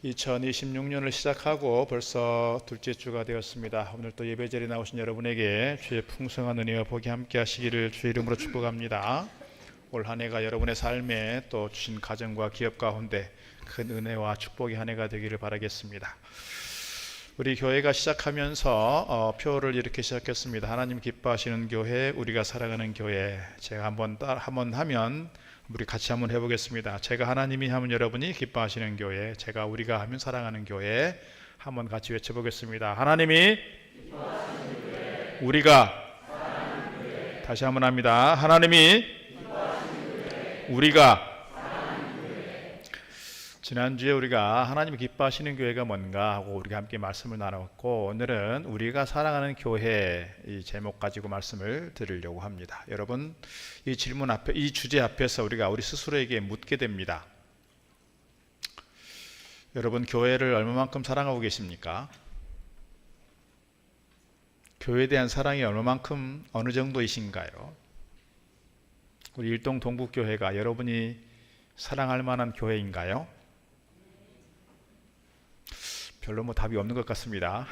2026년을 시작하고 벌써 둘째 주가 되었습니다. 오늘 또 예배자리에 나오신 여러분에게 주의 풍성한 은혜와 복이 함께 하시기를 주의 이름으로 축복합니다. 올 한 해가 여러분의 삶에 또 주신 가정과 기업 가운데 큰 은혜와 축복의 한 해가 되기를 바라겠습니다. 우리 교회가 시작하면서 표를 이렇게 시작했습니다. 하나님 기뻐하시는 교회, 우리가 사랑하는 교회. 제가 한번 하면 우리 같이 한번 해보겠습니다. 제가 하나님이 하면 여러분이 기뻐하시는 교회, 제가 우리가 하면 사랑하는 교회. 한번 같이 외쳐보겠습니다. 하나님이 기뻐하시는 교회, 우리가 사랑하는 교회. 다시 한번 합니다. 하나님이 기뻐하시는 교회, 우리가 사랑하는 교회. 지난주에 우리가 하나님이 기뻐하시는 교회가 뭔가 하고 우리가 함께 말씀을 나눴고, 오늘은 우리가 사랑하는 교회 이 제목 가지고 말씀을 드리려고 합니다. 여러분, 이 질문 앞에, 이 주제 앞에서 우리 스스로에게 묻게 됩니다. 여러분, 교회를 얼마만큼 사랑하고 계십니까? 교회에 대한 사랑이 얼마만큼, 어느 정도이신가요? 우리 일동 동국교회가 여러분이 사랑할 만한 교회인가요? 별로 답이 없는 것 같습니다.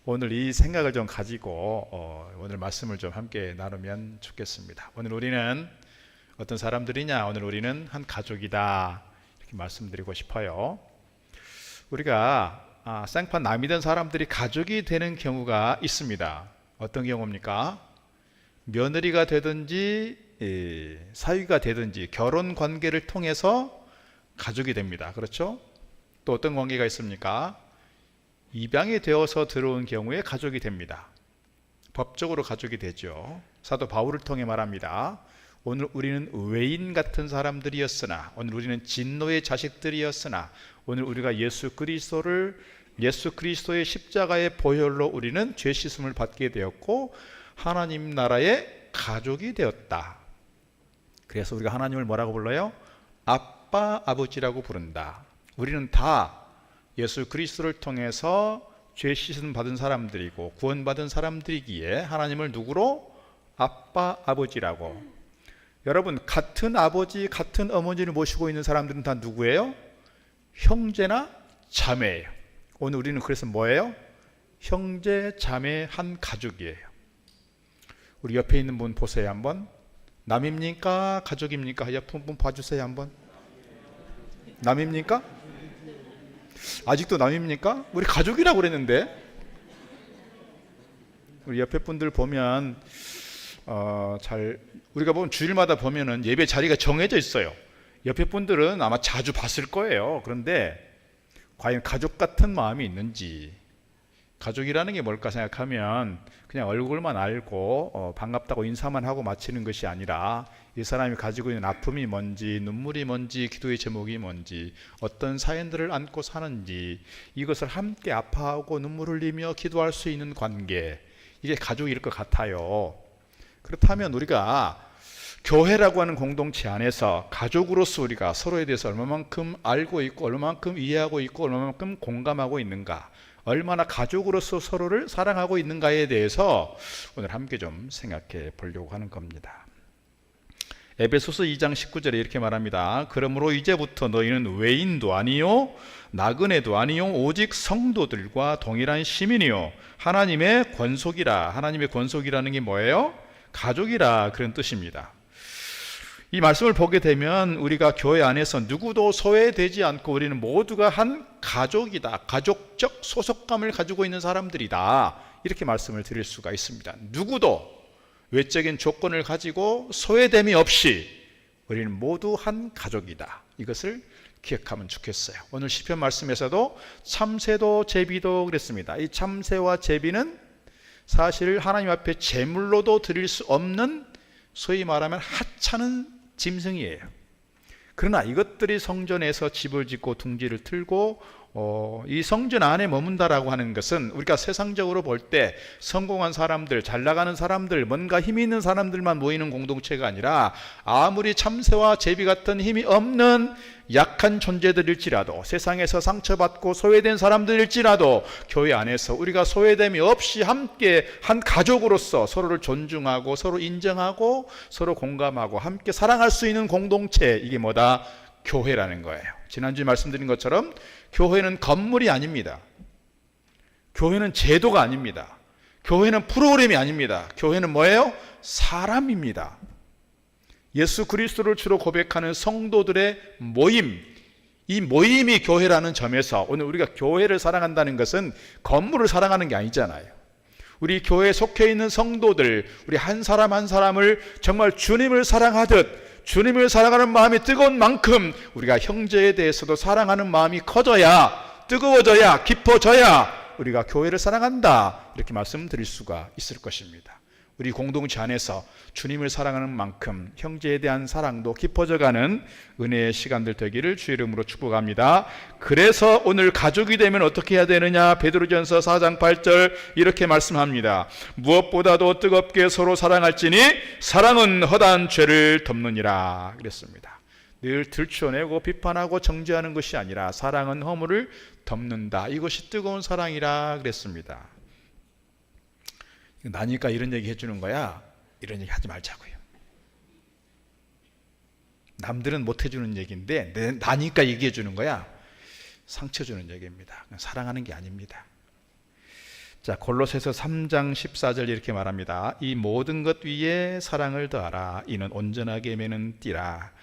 오늘 이 생각을 좀 가지고 오늘 말씀을 좀 함께 나누면 좋겠습니다. 오늘 우리는 어떤 사람들이냐? 오늘 우리는 한 가족이다, 이렇게 말씀드리고 싶어요. 우리가 생판 남이 된 사람들이 가족이 되는 경우가 있습니다. 어떤 경우입니까? 며느리가 되든지 사위가 되든지 결혼 관계를 통해서 가족이 됩니다. 그렇죠? 또 어떤 관계가 있습니까? 입양이 되어서 들어온 경우에 가족이 됩니다. 법적으로 가족이 되죠. 사도 바울을 통해 말합니다. 오늘 우리는 외인 같은 사람들이었으나, 오늘 우리는 진노의 자식들이었으나, 오늘 우리가 예수 그리스도의 십자가의 보혈로 우리는 죄 씻음을 받게 되었고 하나님 나라의 가족이 되었다. 그래서 우리가 하나님을 뭐라고 불러요? 아빠, 아버지라고 부른다. 우리는 다 예수 그리스도를 통해서 죄 씻음 받은 사람들이고 구원받은 사람들이기에 하나님을 누구로? 아빠, 아버지라고. 여러분, 같은 아버지, 같은 어머니를 모시고 있는 사람들은 다 누구예요? 형제나 자매예요. 오늘 우리는 그래서 뭐예요? 형제, 자매 한 가족이에요. 우리 옆에 있는 분 보세요. 한번. 남입니까? 가족입니까? 옆에 분 봐주세요. 한번. 남입니까? 아직도 남입니까? 우리 가족이라고 그랬는데. 우리 옆에 분들 보면 우리가 보면 주일마다 보면은 예배 자리가 정해져 있어요. 옆에 분들은 아마 자주 봤을 거예요. 그런데 과연 가족 같은 마음이 있는지, 가족이라는 게 뭘까 생각하면 그냥 얼굴만 알고 반갑다고 인사만 하고 마치는 것이 아니라 이 사람이 가지고 있는 아픔이 뭔지, 눈물이 뭔지, 기도의 제목이 뭔지, 어떤 사연들을 안고 사는지, 이것을 함께 아파하고 눈물 흘리며 기도할 수 있는 관계, 이게 가족일 것 같아요. 그렇다면 우리가 교회라고 하는 공동체 안에서 가족으로서 우리가 서로에 대해서 얼마만큼 알고 있고, 얼마만큼 이해하고 있고, 얼마만큼 공감하고 있는가, 얼마나 가족으로서 서로를 사랑하고 있는가에 대해서 오늘 함께 좀 생각해 보려고 하는 겁니다. 에베소서 2장 19절에 이렇게 말합니다. 그러므로 이제부터 너희는 외인도 아니요 나그네도 아니요 오직 성도들과 동일한 시민이요 하나님의 권속이라. 하나님의 권속이라는 게 뭐예요? 가족이라, 그런 뜻입니다. 이 말씀을 보게 되면 우리가 교회 안에서 누구도 소외되지 않고 우리는 모두가 한 가족이다, 가족적 소속감을 가지고 있는 사람들이다, 이렇게 말씀을 드릴 수가 있습니다. 누구도 외적인 조건을 가지고 소외됨이 없이 우리는 모두 한 가족이다, 이것을 기억하면 좋겠어요. 오늘 시편 말씀에서도 참새도 제비도 그랬습니다. 이 참새와 제비는 사실 하나님 앞에 제물로도 드릴 수 없는, 소위 말하면 하찮은 짐승이에요. 그러나 이것들이 성전에서 집을 짓고 둥지를 틀고 이 성전 안에 머문다라고 하는 것은 우리가 세상적으로 볼 때 성공한 사람들, 잘 나가는 사람들, 뭔가 힘이 있는 사람들만 모이는 공동체가 아니라 아무리 참새와 제비 같은 힘이 없는 약한 존재들일지라도, 세상에서 상처받고 소외된 사람들일지라도 교회 안에서 우리가 소외됨이 없이 함께 한 가족으로서 서로를 존중하고 서로 인정하고 서로 공감하고 함께 사랑할 수 있는 공동체, 이게 뭐다? 교회라는 거예요. 지난주에 말씀드린 것처럼 교회는 건물이 아닙니다. 교회는 제도가 아닙니다. 교회는 프로그램이 아닙니다. 교회는 뭐예요? 사람입니다. 예수 그리스도를 주로 고백하는 성도들의 모임, 이 모임이 교회라는 점에서 오늘 우리가 교회를 사랑한다는 것은 건물을 사랑하는 게 아니잖아요. 우리 교회에 속해 있는 성도들, 우리 한 사람 한 사람을 정말 주님을 사랑하듯 주님을 사랑하는 마음이 뜨거운 만큼 우리가 형제에 대해서도 사랑하는 마음이 커져야, 뜨거워져야, 깊어져야 우리가 교회를 사랑한다, 이렇게 말씀드릴 수가 있을 것입니다. 우리 공동체 안에서 주님을 사랑하는 만큼 형제에 대한 사랑도 깊어져가는 은혜의 시간들 되기를 주의 이름으로 축복합니다. 그래서 오늘 가족이 되면 어떻게 해야 되느냐? 베드로전서 4장 8절 이렇게 말씀합니다. 무엇보다도 뜨겁게 서로 사랑할지니 사랑은 허다한 죄를 덮느니라 그랬습니다. 늘 들춰내고 비판하고 정죄하는 것이 아니라 사랑은 허물을 덮는다. 이것이 뜨거운 사랑이라 그랬습니다. 나니까 이런 얘기 해주는 거야. 이런 얘기 하지 말자고요. 남들은 못 해주는 얘기인데 나니까 얘기해 주는 거야. 상처 주는 얘기입니다. 사랑하는 게 아닙니다. 자, 골로새서 3장 14절 이렇게 말합니다. 이 모든 것 위에 사랑을 더하라. 이는 온전하게 매는 띠라.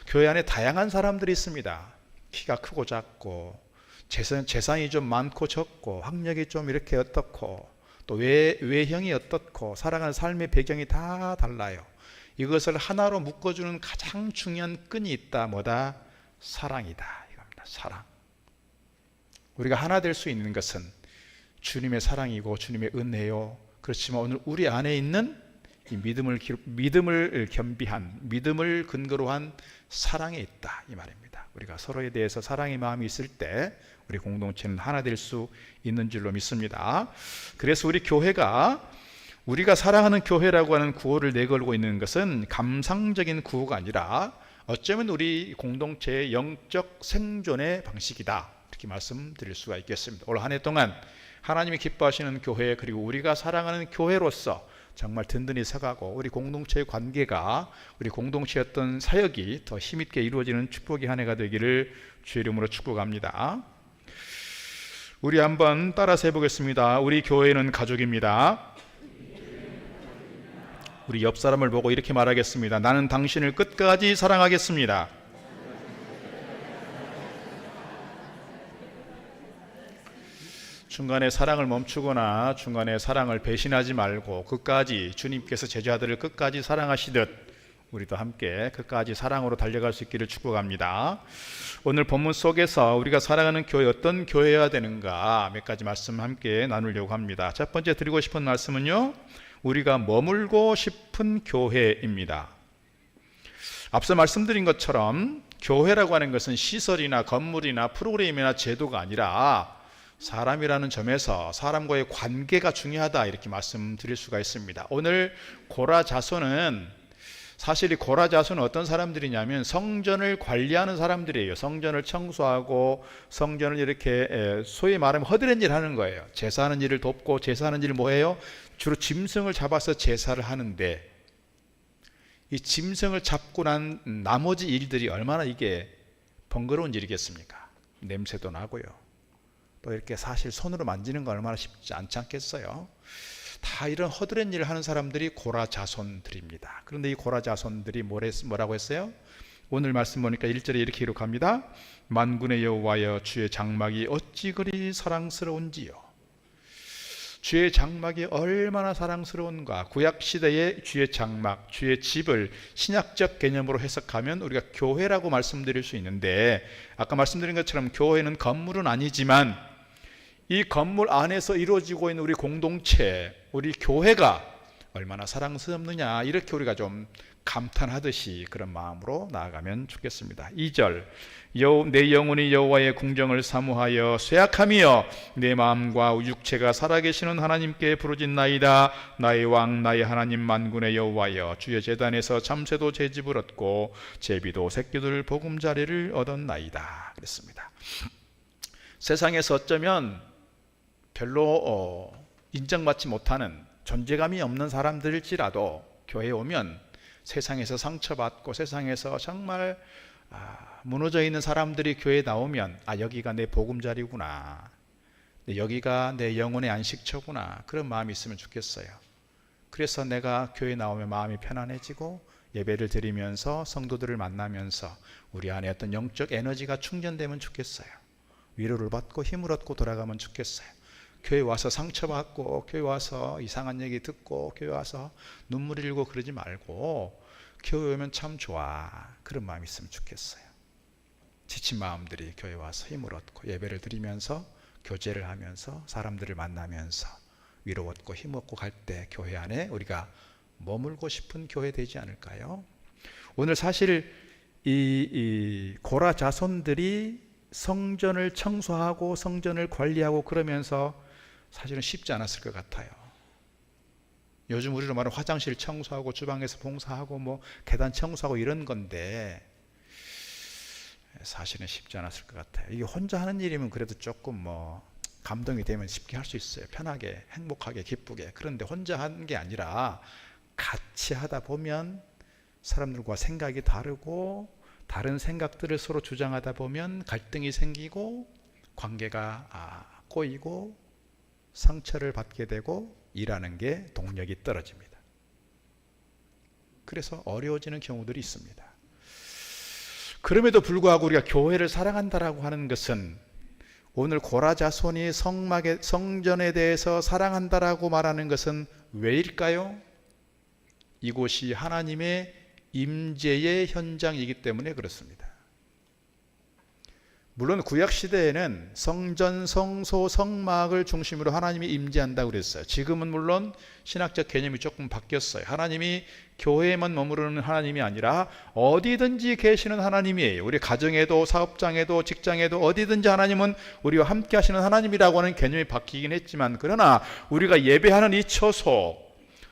교회 안에 다양한 사람들이 있습니다. 키가 크고 작고 재산이 좀 많고 적고 학력이 좀 이렇게 어떻고 또 외형이 어떻고 살아가는 삶의 배경이 다 달라요. 이것을 하나로 묶어주는 가장 중요한 끈이 있다. 뭐다? 사랑이다. 이겁니다. 사랑. 우리가 하나 될 수 있는 것은 주님의 사랑이고 주님의 은혜요. 그렇지만 오늘 우리 안에 있는 이 믿음을 겸비한, 믿음을 근거로 한 사랑에 있다, 이 말입니다. 우리가 서로에 대해서 사랑의 마음이 있을 때 우리 공동체는 하나 될 수 있는 줄로 믿습니다. 그래서 우리 교회가, 우리가 사랑하는 교회라고 하는 구호를 내걸고 있는 것은 감상적인 구호가 아니라 어쩌면 우리 공동체의 영적 생존의 방식이다, 이렇게 말씀드릴 수가 있겠습니다. 올 한 해 동안 하나님이 기뻐하시는 교회, 그리고 우리가 사랑하는 교회로서 정말 든든히 서가고 우리 공동체의 관계가, 우리 공동체의 어떤 사역이 더 힘있게 이루어지는 축복의 한 해가 되기를 주의 이름으로 축복합니다. 우리 한번 따라서 해보겠습니다. 우리 교회는 가족입니다. 우리 옆 사람을 보고 이렇게 말하겠습니다. 나는 당신을 끝까지 사랑하겠습니다. 중간에 사랑을 멈추거나 중간에 사랑을 배신하지 말고 끝까지, 주님께서 제자들을 끝까지 사랑하시듯 우리도 함께 끝까지 사랑으로 달려갈 수 있기를 축복합니다. 오늘 본문 속에서 우리가 사랑하는 교회, 어떤 교회여야 되는가 몇 가지 말씀 함께 나누려고 합니다. 첫 번째 드리고 싶은 말씀은요, 우리가 머물고 싶은 교회입니다. 앞서 말씀드린 것처럼 교회라고 하는 것은 시설이나 건물이나 프로그램이나 제도가 아니라 사람이라는 점에서 사람과의 관계가 중요하다, 이렇게 말씀드릴 수가 있습니다. 오늘 고라자손은, 사실 이 고라자손은 어떤 사람들이냐면 성전을 관리하는 사람들이에요. 성전을 청소하고 성전을 이렇게 소위 말하면 허드렛 일 하는 거예요. 제사하는 일을 돕고, 제사하는 일을 뭐예요? 주로 짐승을 잡아서 제사를 하는데, 이 짐승을 잡고 난 나머지 일들이 얼마나 이게 번거로운 일이겠습니까? 냄새도 나고요. 또 이렇게 사실 손으로 만지는 거 얼마나 쉽지 않지 않겠어요? 다 이런 허드렛 일을 하는 사람들이 고라자손들입니다. 그런데 이 고라자손들이 뭐라고 했어요? 오늘 말씀 보니까 1절에 이렇게 기록합니다. 만군의 여호와여, 주의 장막이 어찌 그리 사랑스러운지요. 주의 장막이 얼마나 사랑스러운가. 구약시대의 주의 장막, 주의 집을 신약적 개념으로 해석하면 우리가 교회라고 말씀드릴 수 있는데, 아까 말씀드린 것처럼 교회는 건물은 아니지만 이 건물 안에서 이루어지고 있는 우리 공동체, 우리 교회가 얼마나 사랑스럽느냐, 이렇게 우리가 좀 감탄하듯이 그런 마음으로 나아가면 좋겠습니다. 2절, 내 영혼이 여호와의 궁정을 사모하여 쇠약함이여 내 마음과 육체가 살아계시는 하나님께 부르짖나이다. 나의 왕 나의 하나님 만군의 여호와여, 주의 제단에서 참새도 제 집을 얻고 제비도 새끼들 보금자리를 얻었나이다. 그랬습니다. 세상에서 어쩌면 별로 인정받지 못하는, 존재감이 없는 사람들일지라도 교회에 오면 세상에서 상처받고 세상에서 정말 무너져 있는 사람들이 교회에 나오면 여기가 내 보금자리구나, 여기가 내 영혼의 안식처구나, 그런 마음이 있으면 좋겠어요. 그래서 내가 교회에 나오면 마음이 편안해지고 예배를 드리면서 성도들을 만나면서 우리 안에 어떤 영적 에너지가 충전되면 좋겠어요. 위로를 받고 힘을 얻고 돌아가면 좋겠어요. 교회 와서 상처받고 교회 와서 이상한 얘기 듣고 교회 와서 눈물 흘리고 그러지 말고 교회 오면 참 좋아, 그런 마음이 있으면 좋겠어요. 지친 마음들이 교회 와서 힘을 얻고 예배를 드리면서 교제를 하면서 사람들을 만나면서 위로 얻고 힘 얻고 갈 때 교회 안에 우리가 머물고 싶은 교회 되지 않을까요? 오늘 사실 이 고라 자손들이 성전을 청소하고 성전을 관리하고 그러면서 사실은 쉽지 않았을 것 같아요. 요즘 우리로 말하면 화장실 청소하고 주방에서 봉사하고 뭐 계단 청소하고 이런 건데 사실은 쉽지 않았을 것 같아요. 이게 혼자 하는 일이면 그래도 조금 뭐 감동이 되면 쉽게 할 수 있어요. 편하게, 행복하게, 기쁘게. 그런데 혼자 하는 게 아니라 같이 하다 보면 사람들과 생각이 다르고 다른 생각들을 서로 주장하다 보면 갈등이 생기고 관계가 꼬이고 상처를 받게 되고 일하는 게 동력이 떨어집니다. 그래서 어려워지는 경우들이 있습니다. 그럼에도 불구하고 우리가 교회를 사랑한다라고 하는 것은 오늘 고라 자손이 성전에 대해서 사랑한다라고 말하는 것은 왜일까요? 이곳이 하나님의 임재의 현장이기 때문에 그렇습니다. 물론 구약시대에는 성전, 성소, 성막을 중심으로 하나님이 임재한다고 그랬어요. 지금은 물론 신학적 개념이 조금 바뀌었어요. 하나님이 교회에만 머무르는 하나님이 아니라 어디든지 계시는 하나님이에요. 우리 가정에도 사업장에도 직장에도 어디든지 하나님은 우리와 함께 하시는 하나님이라고 하는 개념이 바뀌긴 했지만, 그러나 우리가 예배하는 이 처소,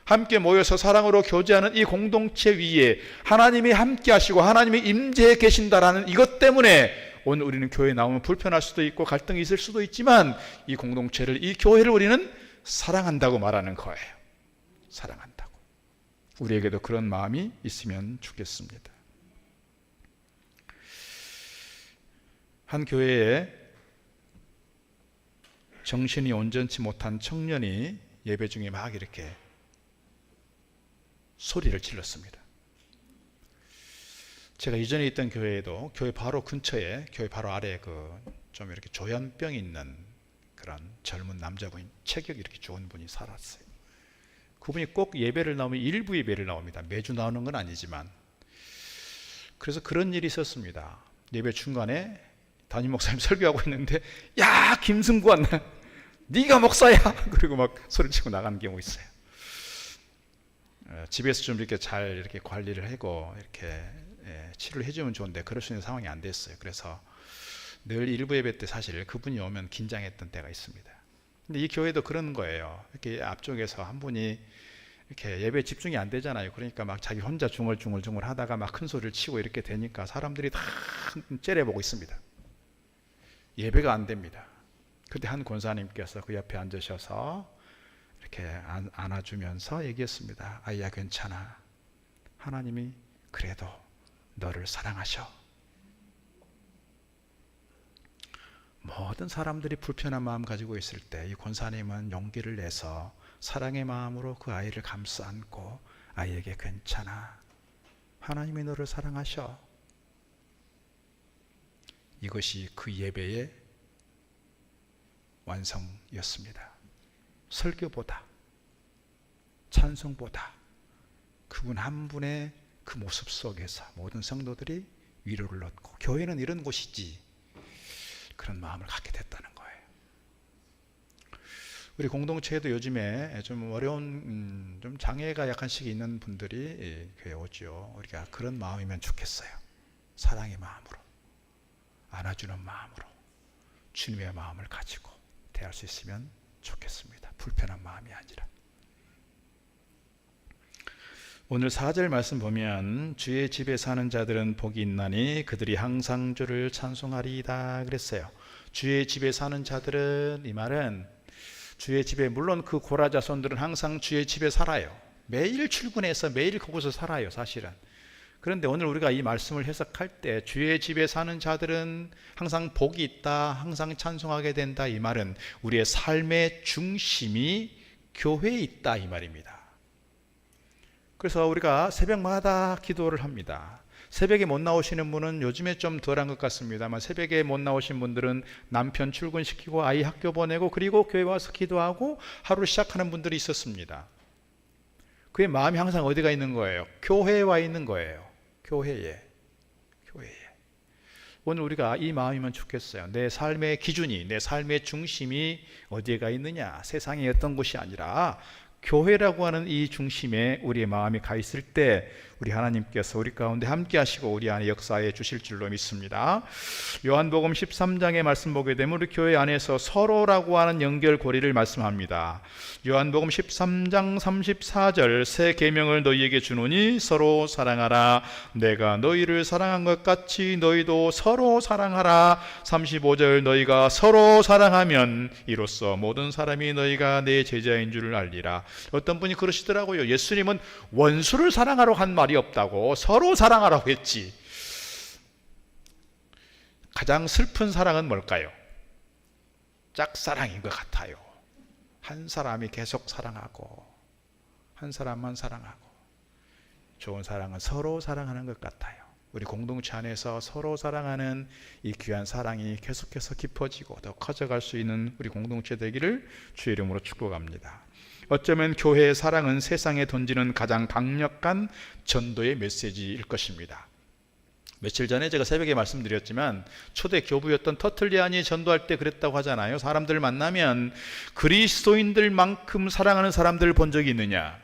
함께 모여서 사랑으로 교제하는 이 공동체 위에 하나님이 함께 하시고 하나님이 임재해 계신다라는 이것 때문에 오늘 우리는 교회에 나오면 불편할 수도 있고 갈등이 있을 수도 있지만 이 공동체를, 이 교회를 우리는 사랑한다고 말하는 거예요. 사랑한다고. 우리에게도 그런 마음이 있으면 좋겠습니다. 한 교회에 정신이 온전치 못한 청년이 예배 중에 막 이렇게 소리를 질렀습니다. 제가 이전에 있던 교회에도 교회 바로 근처에, 교회 바로 아래에 좀 이렇게 조현병이 있는 그런 젊은 남자분이, 체격이 이렇게 좋은 분이 살았어요. 그분이 꼭 예배를 나오면 일부 예배를 나옵니다. 매주 나오는 건 아니지만. 그래서 그런 일이 있었습니다. 예배 중간에 담임 목사님 설교하고 있는데, 야, 김승구 왔네, 네가 목사야, 그리고 막 소리치고 나가는 경우 있어요. 집에서 좀 이렇게 잘 이렇게 관리를 하고 이렇게 치료를 해주면 좋은데 그럴 수 있는 상황이 안 됐어요. 그래서 늘 일부 예배 때 사실 그분이 오면 긴장했던 때가 있습니다. 근데 이 교회도 그런 거예요. 이렇게 앞쪽에서 한 분이 이렇게 예배에 집중이 안 되잖아요. 그러니까 막 자기 혼자 중얼중얼 하다가 막 큰 소리를 치고 이렇게 되니까 사람들이 다 째려보고 있습니다. 예배가 안 됩니다. 그때 한 권사님께서 그 옆에 앉으셔서 이렇게 안아주면서 얘기했습니다. 아이야, 괜찮아. 하나님이 그래도 너를 사랑하셔. 모든 사람들이 불편한 마음 가지고 있을 때 이 권사님은 용기를 내서 사랑의 마음으로 그 아이를 감싸 안고 아이에게 괜찮아, 하나님이 너를 사랑하셔. 이것이 그 예배의 완성이었습니다. 설교보다, 찬송보다 그분 한 분의 그 모습 속에서 모든 성도들이 위로를 얻고, 교회는 이런 곳이지, 그런 마음을 갖게 됐다는 거예요. 우리 공동체에도 요즘에 좀 어려운, 좀 장애가 약간씩 있는 분들이 교회에 오죠. 우리가 그런 마음이면 좋겠어요. 사랑의 마음으로, 안아주는 마음으로, 주님의 마음을 가지고 대할 수 있으면 좋겠습니다. 불편한 마음이 아니라. 오늘 4절 말씀 보면 주의 집에 사는 자들은 복이 있나니 그들이 항상 주를 찬송하리이다 그랬어요. 주의 집에 사는 자들은, 이 말은 주의 집에, 물론 그 고라 자손들은 항상 주의 집에 살아요. 매일 출근해서 매일 그곳에 살아요, 사실은. 그런데 오늘 우리가 이 말씀을 해석할 때 주의 집에 사는 자들은 항상 복이 있다, 항상 찬송하게 된다, 이 말은 우리의 삶의 중심이 교회에 있다, 이 말입니다. 그래서 우리가 새벽마다 기도를 합니다. 새벽에 못 나오시는 분은 요즘에 좀 덜한 것 같습니다만, 새벽에 못 나오신 분들은 남편 출근시키고 아이 학교 보내고 그리고 교회 와서 기도하고 하루를 시작하는 분들이 있었습니다. 그의 마음이 항상 어디가 있는 거예요? 교회에 와 있는 거예요. 교회에. 오늘 우리가 이 마음이면 좋겠어요. 내 삶의 기준이, 내 삶의 중심이 어디에 가 있느냐, 세상의 어떤 곳이 아니라 교회라고 하는 이 중심에 우리의 마음이 가 있을 때 우리 하나님께서 우리 가운데 함께 하시고 우리 안에 역사해 주실 줄로 믿습니다. 요한복음 13장의 말씀 보게 되면 우리 교회 안에서 서로라고 하는 연결고리를 말씀합니다. 요한복음 13장 34절, 새 계명을 너희에게 주노니 서로 사랑하라. 내가 너희를 사랑한 것 같이 너희도 서로 사랑하라. 35절, 너희가 서로 사랑하면 이로써 모든 사람이 너희가 내 제자인 줄 알리라. 어떤 분이 그러시더라고요. 예수님은 원수를 사랑하러 한 말이 없다고, 서로 사랑하라고 했지. 가장 슬픈 사랑은 뭘까요? 짝사랑인 것 같아요. 한 사람이 계속 사랑하고 한 사람만 사랑하고. 좋은 사랑은 서로 사랑하는 것 같아요. 우리 공동체 안에서 서로 사랑하는 이 귀한 사랑이 계속해서 깊어지고 더 커져갈 수 있는 우리 공동체 되기를 주의 이름으로 축복합니다. 어쩌면 교회의 사랑은 세상에 던지는 가장 강력한 전도의 메시지일 것입니다. 며칠 전에 제가 새벽에 말씀드렸지만 초대 교부였던 터틀리안이 전도할 때 그랬다고 하잖아요. 사람들을 만나면 그리스도인들만큼 사랑하는 사람들을 본 적이 있느냐?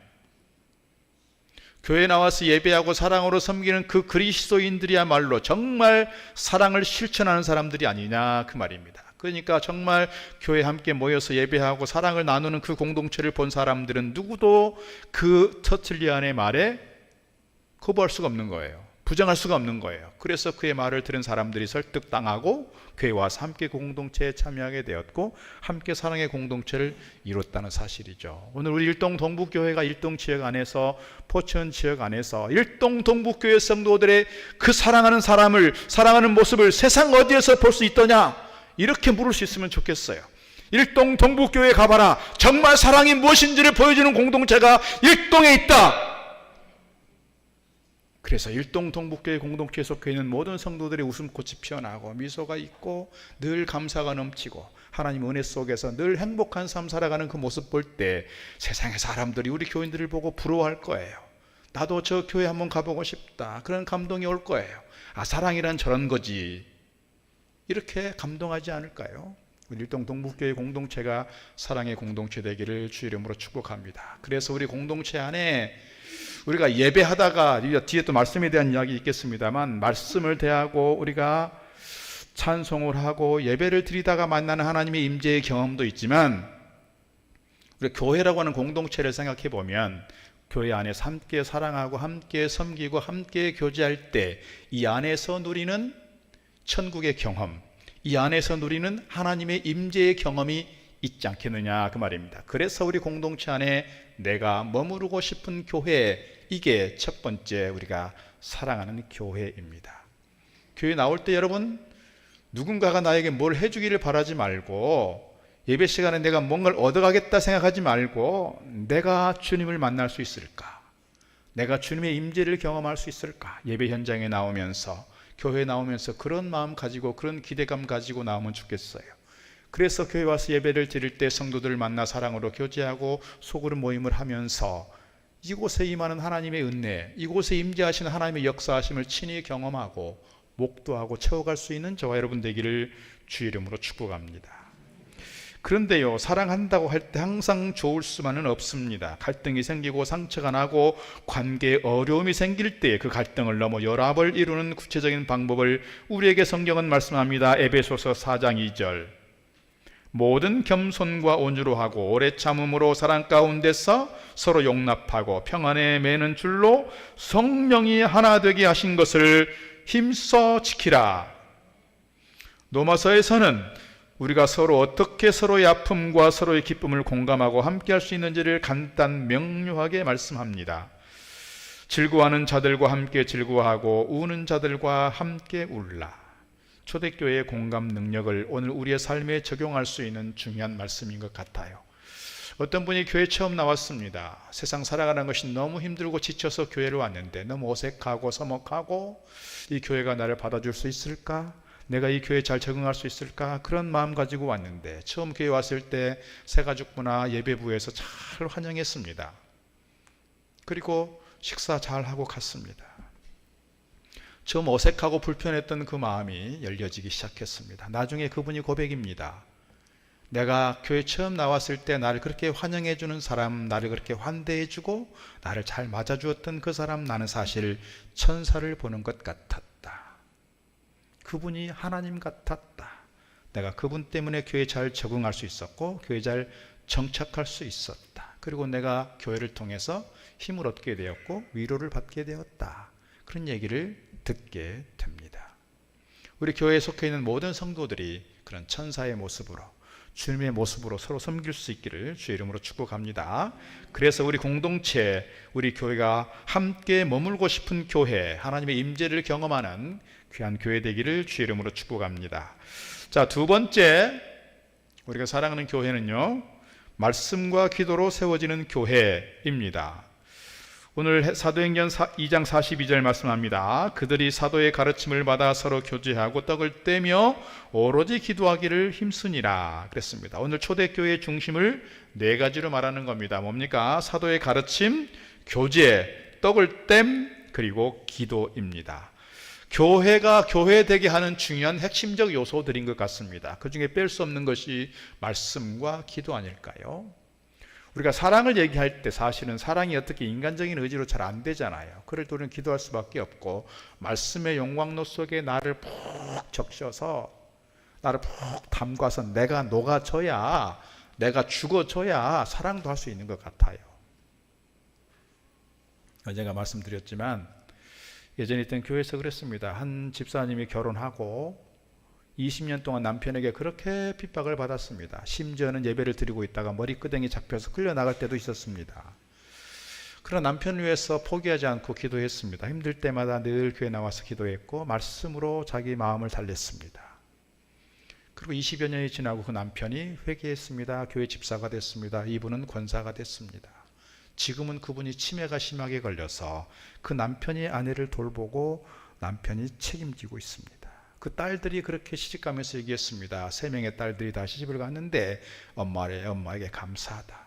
교회에 나와서 예배하고 사랑으로 섬기는 그 그리스도인들이야말로 정말 사랑을 실천하는 사람들이 아니냐, 그 말입니다. 그러니까 정말 교회에 함께 모여서 예배하고 사랑을 나누는 그 공동체를 본 사람들은 누구도 그 터틀리안의 말에 거부할 수가 없는 거예요. 부정할 수가 없는 거예요. 그래서 그의 말을 들은 사람들이 설득당하고 교회에 와서 함께 공동체에 참여하게 되었고 함께 사랑의 공동체를 이뤘다는 사실이죠. 오늘 우리 일동 동북교회가 일동 지역 안에서, 포천 지역 안에서 일동 동북교회 성도들의 그 사랑하는 사람을, 사랑하는 모습을 세상 어디에서 볼 수 있더냐, 이렇게 물을 수 있으면 좋겠어요. 일동 동북교회에 가봐라. 정말 사랑이 무엇인지를 보여주는 공동체가 일동에 있다. 그래서 일동 동북교회 공동체에 속해 있는 모든 성도들의 웃음꽃이 피어나고 미소가 있고 늘 감사가 넘치고 하나님 은혜 속에서 늘 행복한 삶 살아가는 그 모습 볼 때 세상의 사람들이 우리 교인들을 보고 부러워할 거예요. 나도 저 교회 한번 가보고 싶다. 그런 감동이 올 거예요. 아, 사랑이란 저런 거지. 이렇게 감동하지 않을까요? 우리 일동 동북교회 공동체가 사랑의 공동체 되기를 주의 이름으로 축복합니다. 그래서 우리 공동체 안에 우리가 예배하다가, 뒤에 또 말씀에 대한 이야기 있겠습니다만, 말씀을 대하고 우리가 찬송을 하고 예배를 드리다가 만나는 하나님의 임재의 경험도 있지만, 우리 교회라고 하는 공동체를 생각해 보면 교회 안에서 함께 사랑하고 함께 섬기고 함께 교제할 때 이 안에서 누리는 천국의 경험, 이 안에서 누리는 하나님의 임재의 경험이 있지 않겠느냐, 그 말입니다. 그래서 우리 공동체 안에 내가 머무르고 싶은 교회, 이게 첫 번째 우리가 사랑하는 교회입니다. 교회 나올 때 여러분, 누군가가 나에게 뭘 해주기를 바라지 말고, 예배 시간에 내가 뭔가를 얻어가겠다 생각하지 말고, 내가 주님을 만날 수 있을까? 내가 주님의 임재를 경험할 수 있을까? 예배 현장에 나오면서, 교회에 나오면서 그런 마음 가지고, 그런 기대감 가지고 나오면 좋겠어요. 그래서 교회 와서 예배를 드릴 때 성도들을 만나 사랑으로 교제하고 소그룹 모임을 하면서 이곳에 임하는 하나님의 은혜, 이곳에 임재하시는 하나님의 역사하심을 친히 경험하고 목도하고 채워갈 수 있는 저와 여러분 되기를 주의 이름으로 축복합니다. 그런데요, 사랑한다고 할 때 항상 좋을 수만은 없습니다. 갈등이 생기고 상처가 나고 관계에 어려움이 생길 때 그 갈등을 넘어 연합을 이루는 구체적인 방법을 우리에게 성경은 말씀합니다. 에베소서 4장 2절, 모든 겸손과 온유로 하고 오래 참음으로 사랑 가운데서 서로 용납하고 평안에 매는 줄로 성령이 하나 되게 하신 것을 힘써 지키라. 로마서에서는 우리가 서로 어떻게 서로의 아픔과 서로의 기쁨을 공감하고 함께 할 수 있는지를 간단 명료하게 말씀합니다. 즐거워하는 자들과 함께 즐거워하고 우는 자들과 함께 울라. 초대교회의 공감 능력을 오늘 우리의 삶에 적용할 수 있는 중요한 말씀인 것 같아요. 어떤 분이 교회 처음 나왔습니다. 세상 살아가는 것이 너무 힘들고 지쳐서 교회를 왔는데 너무 어색하고 서먹하고 이 교회가 나를 받아줄 수 있을까? 내가 이 교회에 잘 적응할 수 있을까? 그런 마음 가지고 왔는데 처음 교회 왔을 때 새가족부나 예배부에서 잘 환영했습니다. 그리고 식사 잘 하고 갔습니다. 처음 어색하고 불편했던 그 마음이 열려지기 시작했습니다. 나중에 그분이 고백입니다. 내가 교회 처음 나왔을 때 나를 그렇게 환영해 주는 사람, 나를 그렇게 환대해 주고 나를 잘 맞아 주었던 그 사람, 나는 사실 천사를 보는 것 같았다. 그분이 하나님 같았다. 내가 그분 때문에 교회에 잘 적응할 수 있었고 교회에 잘 정착할 수 있었다. 그리고 내가 교회를 통해서 힘을 얻게 되었고 위로를 받게 되었다. 그런 얘기를 듣게 됩니다. 우리 교회에 속해 있는 모든 성도들이 그런 천사의 모습으로, 주님의 모습으로 서로 섬길 수 있기를 주의 이름으로 축복합니다. 그래서 우리 공동체, 우리 교회가 함께 머물고 싶은 교회, 하나님의 임재를 경험하는 귀한 교회 되기를 주의 이름으로 축복합니다. 자, 두 번째, 우리가 사랑하는 교회는요, 말씀과 기도로 세워지는 교회입니다. 오늘 사도행전 2장 42절 말씀합니다. 그들이 사도의 가르침을 받아 서로 교제하고 떡을 떼며 오로지 기도하기를 힘쓰니라 그랬습니다. 오늘 초대교회의 중심을 네 가지로 말하는 겁니다. 뭡니까? 사도의 가르침, 교제, 떡을 땜, 그리고 기도입니다. 교회가 교회되게 하는 중요한 핵심적 요소들인 것 같습니다. 그 중에 뺄 수 없는 것이 말씀과 기도 아닐까요? 우리가 사랑을 얘기할 때 사실은 사랑이 어떻게 인간적인 의지로 잘 안 되잖아요. 그럴 때 우리는 기도할 수밖에 없고 말씀의 용광로 속에 나를 푹 적셔서 나를 푹 담가서 내가 녹아져야, 내가 죽어져야 사랑도 할 수 있는 것 같아요. 제가 말씀드렸지만 예전에 있던 교회에서 그랬습니다. 한 집사님이 결혼하고 20년 동안 남편에게 그렇게 핍박을 받았습니다. 심지어는 예배를 드리고 있다가 머리끄댕이 잡혀서 끌려나갈 때도 있었습니다. 그러나 남편을 위해서 포기하지 않고 기도했습니다. 힘들 때마다 늘 교회 나와서 기도했고 말씀으로 자기 마음을 달랬습니다. 그리고 20여 년이 지나고 그 남편이 회개했습니다. 교회 집사가 됐습니다. 이분은 권사가 됐습니다. 지금은 그분이 치매가 심하게 걸려서 그 남편이 아내를 돌보고 남편이 책임지고 있습니다. 그 딸들이 그렇게 시집가면서 얘기했습니다. 3명의 딸들이 다 시집을 갔는데 엄마에게 감사하다.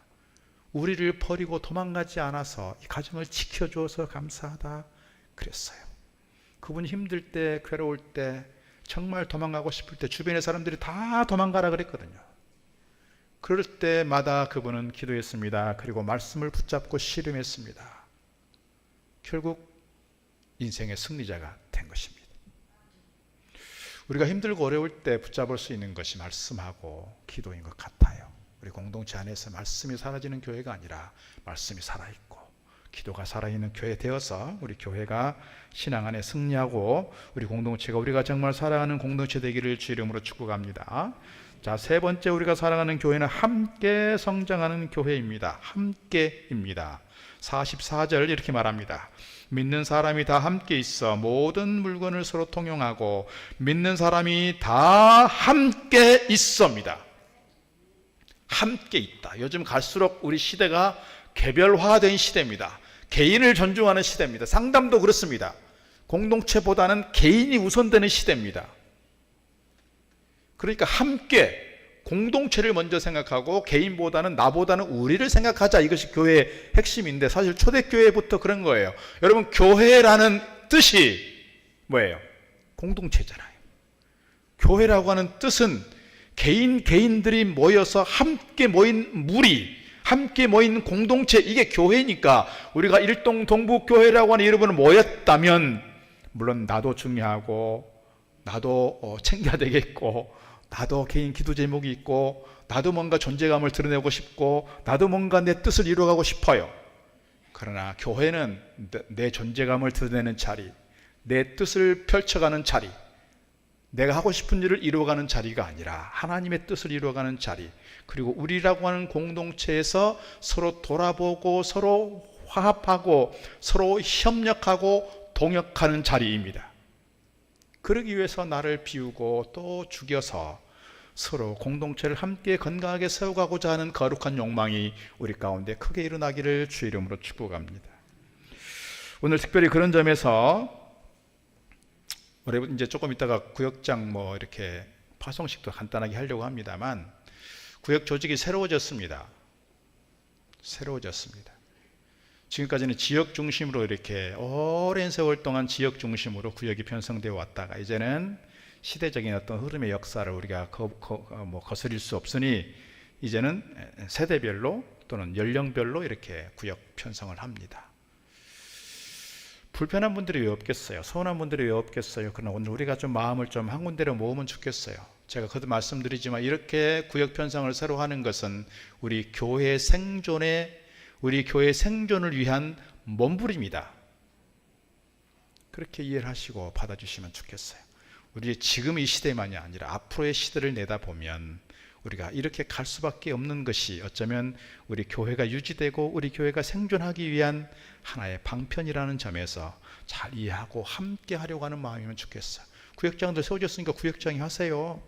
우리를 버리고 도망가지 않아서 이 가정을 지켜줘서 감사하다 그랬어요. 그분이 힘들 때, 괴로울 때, 정말 도망가고 싶을 때 주변의 사람들이 다 도망가라 그랬거든요. 그럴 때마다 그분은 기도했습니다. 그리고 말씀을 붙잡고 씨름했습니다. 결국 인생의 승리자가 된 것입니다. 우리가 힘들고 어려울 때 붙잡을 수 있는 것이 말씀하고 기도인 것 같아요. 우리 공동체 안에서 말씀이 사라지는 교회가 아니라 말씀이 살아있고 기도가 살아있는 교회 되어서 우리 교회가 신앙 안에 승리하고 우리 공동체가 우리가 정말 사랑하는 공동체 되기를 주 이름으로 축복합니다. 자, 세 번째 우리가 사랑하는 교회는 함께 성장하는 교회입니다. 함께입니다. 44절 이렇게 말합니다. 믿는 사람이 다 함께 있어 모든 물건을 서로 통용하고 믿는 사람이 다 함께 있습니다. 함께 있다. 요즘 갈수록 우리 시대가 개별화된 시대입니다. 개인을 존중하는 시대입니다. 상담도 그렇습니다. 공동체보다는 개인이 우선되는 시대입니다. 그러니까 함께 공동체를 먼저 생각하고 개인보다는 나보다는 우리를 생각하자. 이것이 교회의 핵심인데 사실 초대교회부터 그런 거예요. 여러분, 교회라는 뜻이 뭐예요? 공동체잖아요. 교회라고 하는 뜻은 개인들이 모여서 함께 모인 무리, 함께 모인 공동체, 이게 교회니까 우리가 일동 동북교회라고 하는 여러분을 모였다면 물론 나도 중요하고 나도 챙겨야 되겠고 나도 개인 기도 제목이 있고 나도 뭔가 존재감을 드러내고 싶고 나도 뭔가 내 뜻을 이루어가고 싶어요. 그러나 교회는 내 존재감을 드러내는 자리, 내 뜻을 펼쳐가는 자리, 내가 하고 싶은 일을 이루어가는 자리가 아니라 하나님의 뜻을 이루어가는 자리, 그리고 우리라고 하는 공동체에서 서로 돌아보고 서로 화합하고 서로 협력하고 동역하는 자리입니다. 그러기 위해서 나를 비우고 또 죽여서 서로 공동체를 함께 건강하게 세워가고자 하는 거룩한 욕망이 우리 가운데 크게 일어나기를 주의 이름으로 축복합니다. 오늘 특별히 그런 점에서 우리 이제 조금 있다가 구역장 이렇게 파송식도 간단하게 하려고 합니다만, 구역 조직이 새로워졌습니다. 지금까지는 지역 중심으로 이렇게 오랜 세월 동안 지역 중심으로 구역이 편성되어 왔다가, 이제는 시대적인 어떤 흐름의 역사를 우리가 거스릴 수 없으니 이제는 세대별로 또는 연령별로 이렇게 구역 편성을 합니다. 불편한 분들이 왜 없겠어요? 서운한 분들이 왜 없겠어요? 그러나 오늘 우리가 좀 마음을 좀 한 군데로 모으면 좋겠어요. 제가 거듭 말씀드리지만 이렇게 구역 편성을 새로 하는 것은 우리 교회 생존을 위한 몸부림이다. 그렇게 이해를 하시고 받아주시면 좋겠어요. 우리 지금 이 시대만이 아니라 앞으로의 시대를 내다보면 우리가 이렇게 갈 수밖에 없는 것이 어쩌면 우리 교회가 유지되고 우리 교회가 생존하기 위한 하나의 방편이라는 점에서 잘 이해하고 함께 하려고 하는 마음이면 좋겠어요. 구역장도 세워졌으니까 구역장이 하세요.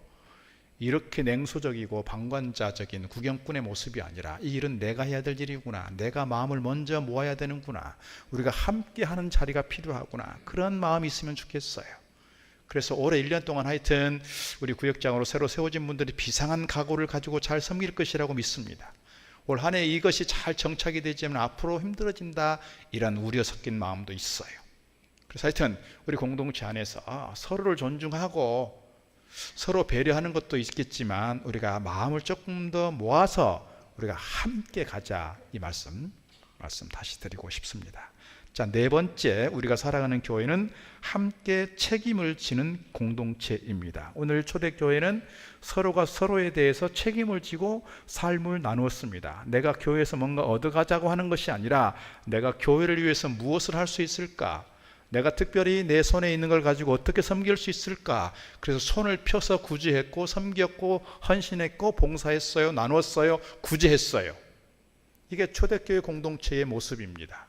이렇게 냉소적이고 방관자적인 구경꾼의 모습이 아니라 이 일은 내가 해야 될 일이구나, 내가 마음을 먼저 모아야 되는구나, 우리가 함께 하는 자리가 필요하구나, 그런 마음이 있으면 좋겠어요. 그래서 올해 1년 동안 하여튼 우리 구역장으로 새로 세워진 분들이 비상한 각오를 가지고 잘 섬길 것이라고 믿습니다. 올 한 해 이것이 잘 정착이 되지만 앞으로 힘들어진다, 이런 우려 섞인 마음도 있어요. 그래서 하여튼 우리 공동체 안에서 서로를 존중하고 서로 배려하는 것도 있겠지만 우리가 마음을 조금 더 모아서 우리가 함께 가자, 이 말씀 다시 드리고 싶습니다. 자, 네 번째, 우리가 살아가는 교회는 함께 책임을 지는 공동체입니다. 오늘 초대교회는 서로가 서로에 대해서 책임을 지고 삶을 나누었습니다. 내가 교회에서 뭔가 얻어가자고 하는 것이 아니라 내가 교회를 위해서 무엇을 할 수 있을까? 내가 특별히 내 손에 있는 걸 가지고 어떻게 섬길 수 있을까? 그래서 손을 펴서 구제했고 섬겼고 헌신했고 봉사했어요, 나눴어요, 구제했어요. 이게 초대교회 공동체의 모습입니다.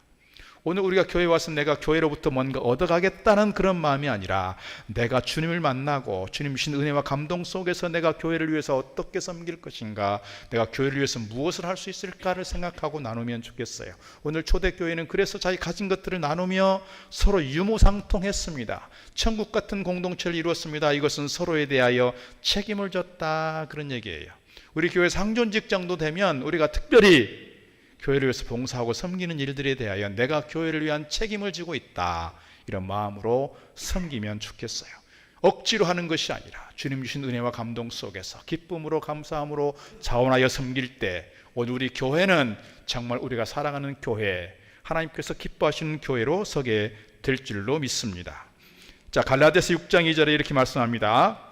오늘 우리가 교회에 와서 내가 교회로부터 뭔가 얻어가겠다는 그런 마음이 아니라 내가 주님을 만나고 주님 주신 은혜와 감동 속에서 내가 교회를 위해서 어떻게 섬길 것인가, 내가 교회를 위해서 무엇을 할 수 있을까를 생각하고 나누면 좋겠어요. 오늘 초대교회는 그래서 자기 가진 것들을 나누며 서로 유무상통했습니다. 천국 같은 공동체를 이루었습니다. 이것은 서로에 대하여 책임을 졌다, 그런 얘기예요. 우리 교회 상존 직장도 되면 우리가 특별히 교회를 위해서 봉사하고 섬기는 일들에 대하여 내가 교회를 위한 책임을 지고 있다, 이런 마음으로 섬기면 좋겠어요. 억지로 하는 것이 아니라 주님 주신 은혜와 감동 속에서 기쁨으로 감사함으로 자원하여 섬길 때 오늘 우리 교회는 정말 우리가 사랑하는 교회, 하나님께서 기뻐하시는 교회로 서게 될 줄로 믿습니다. 자, 갈라디아서 6장 2절에 이렇게 말씀합니다.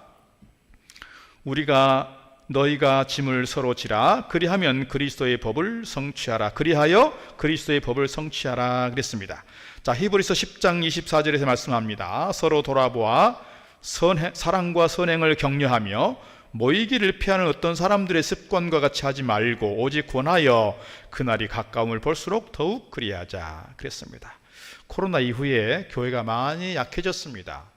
너희가 짐을 서로 지라, 그리하면 그리스도의 법을 성취하라. 그리하여 그리스도의 법을 성취하라 그랬습니다. 자, 히브리서 10장 24절에서 말씀합니다. 서로 돌아보아 사랑과 선행을 격려하며 모이기를 피하는 어떤 사람들의 습관과 같이 하지 말고 오직 권하여 그날이 가까움을 볼수록 더욱 그리하자 그랬습니다. 코로나 이후에 교회가 많이 약해졌습니다.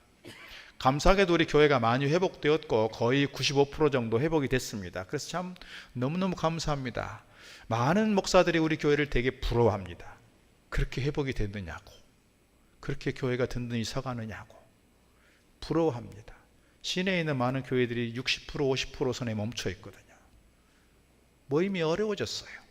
감사하게도 우리 교회가 많이 회복되었고 거의 95% 정도 회복이 됐습니다. 그래서 참 너무너무 감사합니다. 많은 목사들이 우리 교회를 되게 부러워합니다. 그렇게 회복이 됐느냐고, 그렇게 교회가 든든히 서가느냐고 부러워합니다. 시내에 있는 많은 교회들이 60% 50% 선에 멈춰 있거든요. 모임이 어려워졌어요.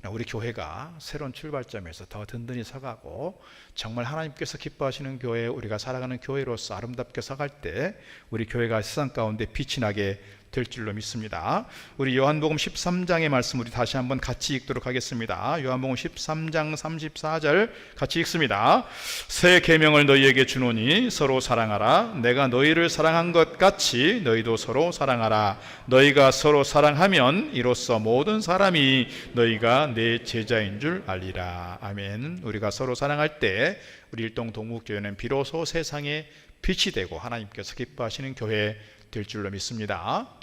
우리 교회가 새로운 출발점에서 더 든든히 서가고 정말 하나님께서 기뻐하시는 교회, 우리가 살아가는 교회로서 아름답게 서갈 때 우리 교회가 세상 가운데 빛이 나게 될 줄로 믿습니다. 우리 요한복음 13장의 말씀 우리 다시 한번 같이 읽도록 하겠습니다. 요한복음 13장 34절 같이 읽습니다. 새 계명을 너희에게 주노니 서로 사랑하라. 내가 너희를 사랑한 것 같이 너희도 서로 사랑하라. 너희가 서로 사랑하면 이로써 모든 사람이 너희가 내 제자인 줄 알리라. 아멘. 우리가 서로 사랑할 때 우리 일동 동국교회는 비로소 세상에 빛이 되고 하나님께서 기뻐하시는 교회 될 줄로 믿습니다.